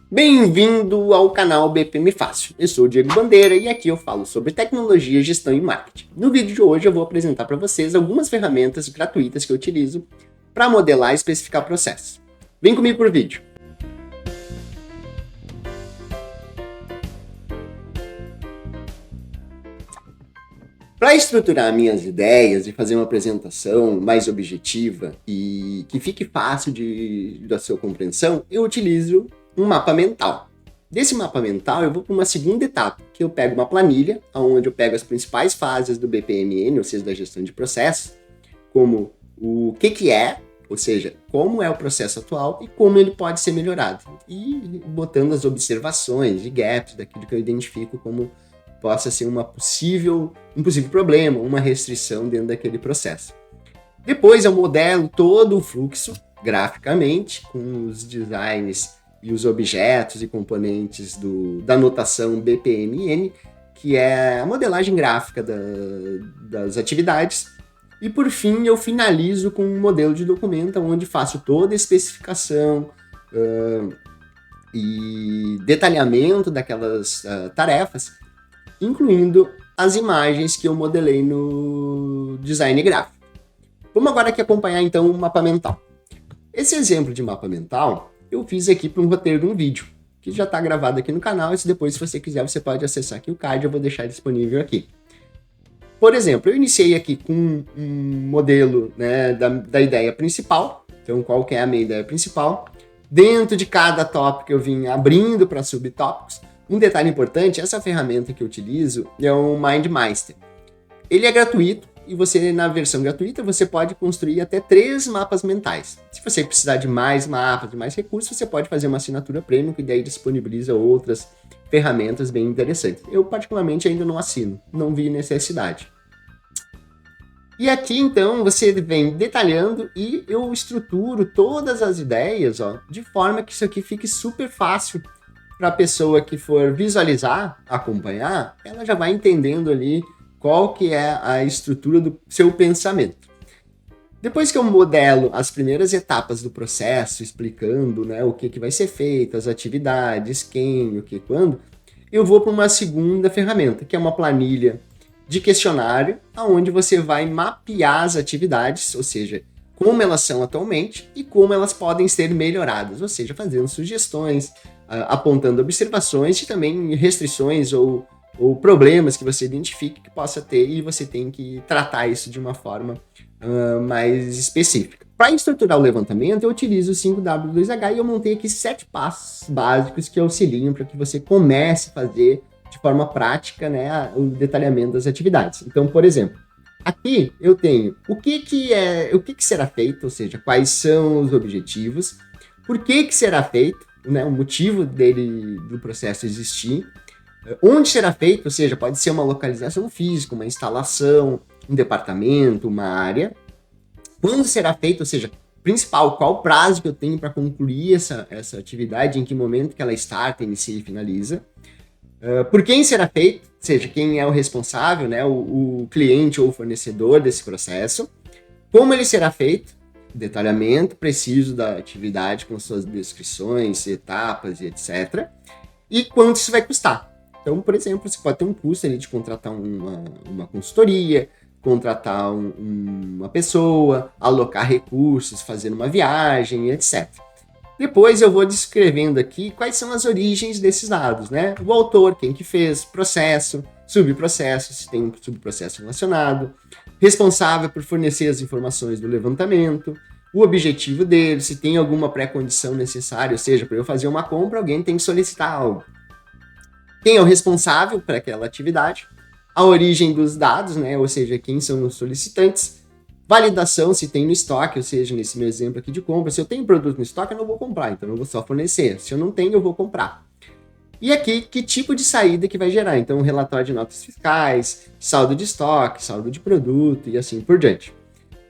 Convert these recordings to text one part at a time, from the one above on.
Bem-vindo ao canal BPM Fácil. Eu sou o Diego Bandeira e aqui eu falo sobre tecnologia, gestão e marketing. No vídeo de hoje eu vou apresentar para vocês algumas ferramentas gratuitas que eu utilizo para modelar e especificar processos. Vem comigo pro vídeo. Para estruturar minhas ideias e fazer uma apresentação mais objetiva e que fique fácil da sua compreensão, eu utilizo um mapa mental. Desse mapa mental, eu vou para uma segunda etapa, que eu pego uma planilha, onde eu pego as principais fases do BPMN, ou seja, da gestão de processos, como o que é, ou seja, como é o processo atual e como ele pode ser melhorado. E botando as observações e gaps daquilo que eu identifico como possa ser um possível problema, uma restrição dentro daquele processo. Depois eu modelo todo o fluxo graficamente, com os designs e os objetos e componentes da notação BPMN, que é a modelagem gráfica das atividades. E por fim eu finalizo com um modelo de documento onde faço toda a especificação e detalhamento daquelas tarefas, incluindo as imagens que eu modelei no design gráfico. Vamos agora aqui acompanhar então o mapa mental. Esse exemplo de mapa mental eu fiz aqui para um roteiro de um vídeo, que já está gravado aqui no canal, e depois, se você quiser, você pode acessar aqui o card, eu vou deixar disponível aqui. Por exemplo, eu iniciei aqui com um modelo, né, da ideia principal, então qual que é a minha ideia principal. Dentro de cada tópico eu vim abrindo para subtópicos. Um detalhe importante, essa ferramenta que eu utilizo é o MindMeister. Ele é gratuito e você, na versão gratuita, você pode construir até 3 mapas mentais. Se você precisar de mais mapas, de mais recursos, você pode fazer uma assinatura premium, que daí disponibiliza outras ferramentas bem interessantes. Eu, particularmente, ainda não assino, não vi necessidade. E aqui, então, você vem detalhando e eu estruturo todas as ideias, de forma que isso aqui fique super fácil para a pessoa que for visualizar, acompanhar, ela já vai entendendo ali qual que é a estrutura do seu pensamento. Depois que eu modelo as primeiras etapas do processo, explicando, né, o que vai ser feito, as atividades, quem, o que, quando, eu vou para uma segunda ferramenta, que é uma planilha de questionário, onde você vai mapear as atividades, ou seja, como elas são atualmente e como elas podem ser melhoradas, ou seja, fazendo sugestões, apontando observações e também restrições ou problemas que você identifique que possa ter, e você tem que tratar isso de uma forma mais específica. Para estruturar o levantamento, eu utilizo o 5W2H e eu montei aqui 7 passos básicos que auxiliam para que você comece a fazer de forma prática, né, o detalhamento das atividades. Então, por exemplo, aqui eu tenho o que será feito, ou seja, quais são os objetivos, por que será feito, né, o motivo do processo existir, onde será feito, ou seja, pode ser uma localização física, uma instalação, um departamento, uma área. Quando será feito, ou seja, principal, qual o prazo que eu tenho para concluir essa atividade, em que momento que ela starta, inicia e finaliza. Por quem será feito, ou seja, quem é o responsável, né, o cliente ou o fornecedor desse processo. Como ele será feito, detalhamento preciso da atividade com suas descrições, etapas e etc. E quanto isso vai custar. Então, por exemplo, você pode ter um custo ali de contratar uma consultoria, contratar uma pessoa, alocar recursos, fazer uma viagem, etc. Depois eu vou descrevendo aqui quais são as origens desses dados, né? O autor, quem que fez, processo, subprocesso, se tem um subprocesso relacionado, responsável por fornecer as informações do levantamento, o objetivo dele, se tem alguma pré-condição necessária, ou seja, para eu fazer uma compra, alguém tem que solicitar algo. Quem é o responsável por aquela atividade, a origem dos dados, né? Ou seja, quem são os solicitantes, validação, se tem no estoque, ou seja, nesse meu exemplo aqui de compra, se eu tenho produto no estoque, eu não vou comprar, então eu vou só fornecer. Se eu não tenho, eu vou comprar. E aqui, que tipo de saída que vai gerar? Então, relatório de notas fiscais, saldo de estoque, saldo de produto e assim por diante.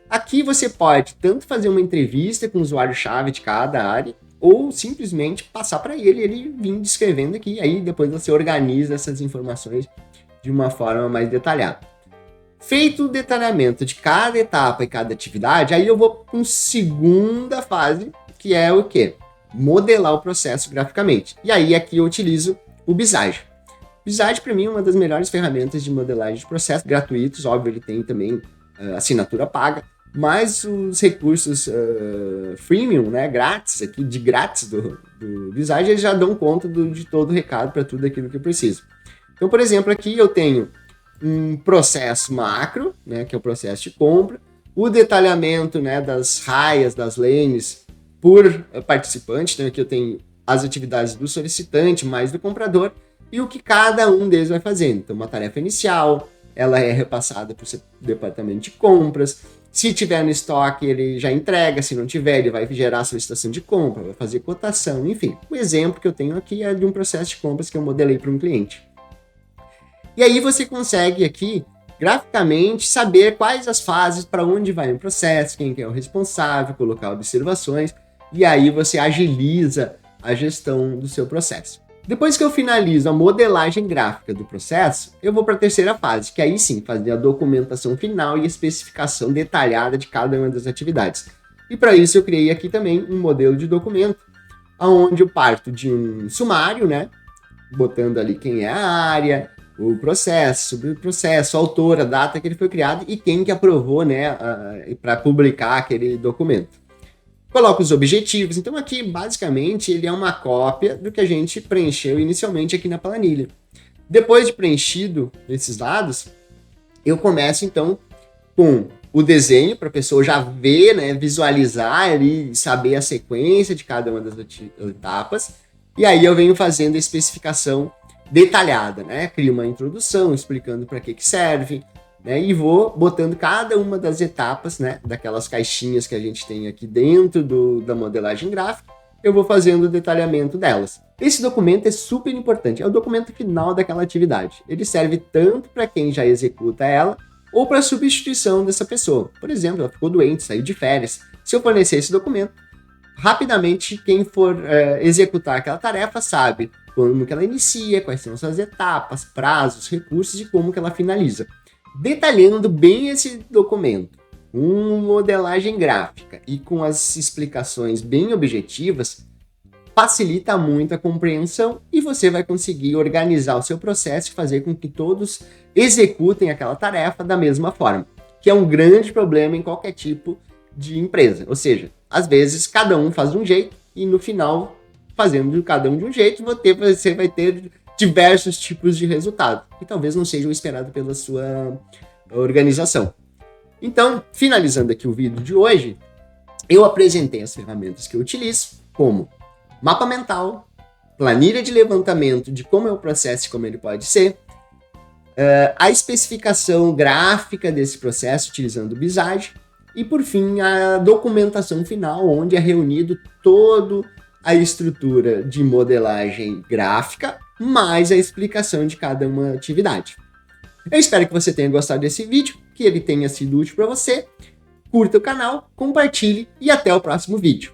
Aqui você pode tanto fazer uma entrevista com o usuário-chave de cada área, ou simplesmente passar para ele vir descrevendo aqui, aí depois você organiza essas informações de uma forma mais detalhada. Feito o detalhamento de cada etapa e cada atividade, aí eu vou para uma segunda fase, que é o quê? modelar o processo graficamente. E aí aqui eu utilizo o Visage. O Visage, para mim, é uma das melhores ferramentas de modelagem de processo, gratuitos, óbvio, ele tem também assinatura paga, mas os recursos freemium, né, grátis, aqui de grátis do Visage, eles já dão conta de todo o recado para tudo aquilo que eu preciso. Então, por exemplo, aqui eu tenho um processo macro, né, que é o processo de compra, o detalhamento, né, das raias, das lanes por participante, então aqui eu tenho as atividades do solicitante mais do comprador e o que cada um deles vai fazendo. Então, uma tarefa inicial, ela é repassada para o departamento de compras. Se tiver no estoque, ele já entrega. Se não tiver, ele vai gerar a solicitação de compra, vai fazer cotação, enfim. O exemplo que eu tenho aqui é de um processo de compras que eu modelei para um cliente. E aí você consegue aqui, graficamente, saber quais as fases, para onde vai o processo, quem que é o responsável, colocar observações, e aí você agiliza a gestão do seu processo. Depois que eu finalizo a modelagem gráfica do processo, eu vou para a terceira fase, que aí sim, fazer a documentação final e a especificação detalhada de cada uma das atividades. E para isso eu criei aqui também um modelo de documento, onde eu parto de um sumário, né, botando ali quem é a área, o processo, sobre o processo, a autor, a data que ele foi criado e quem que aprovou, né, para publicar aquele documento. Coloco os objetivos. Então aqui, basicamente, ele é uma cópia do que a gente preencheu inicialmente aqui na planilha. Depois de preenchido esses dados, eu começo, então, com o desenho, para a pessoa já ver, né, visualizar e saber a sequência de cada uma das etapas. E aí eu venho fazendo a especificação detalhada, né? Crio uma introdução explicando para que serve, né, e vou botando cada uma das etapas, né, daquelas caixinhas que a gente tem aqui dentro da modelagem gráfica, eu vou fazendo o detalhamento delas. Esse documento é super importante, é o documento final daquela atividade. Ele serve tanto para quem já executa ela, ou para substituição dessa pessoa. Por exemplo, ela ficou doente, saiu de férias. Se eu fornecer esse documento, rapidamente quem for executar aquela tarefa sabe como que ela inicia, quais são suas etapas, prazos, recursos e como que ela finaliza. Detalhando bem esse documento, com modelagem gráfica e com as explicações bem objetivas, facilita muito a compreensão e você vai conseguir organizar o seu processo e fazer com que todos executem aquela tarefa da mesma forma, que é um grande problema em qualquer tipo de empresa. Ou seja, às vezes cada um faz de um jeito e no final, fazendo cada um de um jeito, você vai ter diversos tipos de resultado, que talvez não sejam esperados pela sua organização. Então, finalizando aqui o vídeo de hoje, eu apresentei as ferramentas que eu utilizo, como mapa mental, planilha de levantamento de como é o processo e como ele pode ser, a especificação gráfica desse processo utilizando o Visage, e por fim, a documentação final, onde é reunido todo a estrutura de modelagem gráfica, mais a explicação de cada uma atividade. Eu espero que você tenha gostado desse vídeo, que ele tenha sido útil para você. Curta o canal, compartilhe e até o próximo vídeo.